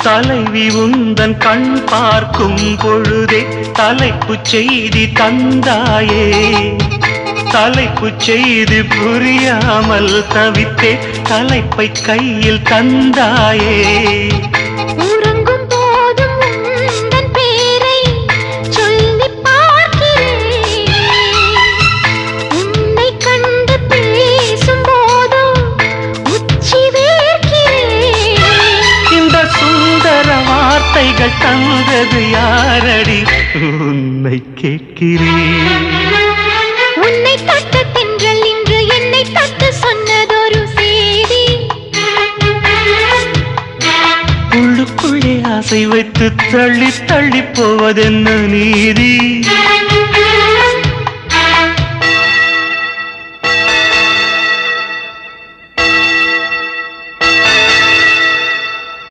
தலைவி உந்தன் கண் பார்க்கும் பொழுதே தலைப்பு செய்தி தந்தாயே. தலைப்பு செய்தி புரியாமல் தவித்தே தலைப்பை கையில் தந்தாயே. உறங்கும் போதும் உந்தன் பேரை சொல்லி பார்க்கிறேன். உன்னை கண்டு பேசும் போதும் உச்சி வேர்க்கிறேன். இந்த சுந்தர வார்த்தைகள் தந்தது யாரடி உன்னை கேட்கிறேன். உன்னை தட்ட தென்றல் இன்று என்னை தட்ட சொன்னதொரு செய்தி. உள்ளுக்குள்ளே ஆசை வைத்து தள்ளி தள்ளி போவதென்ன நீதி.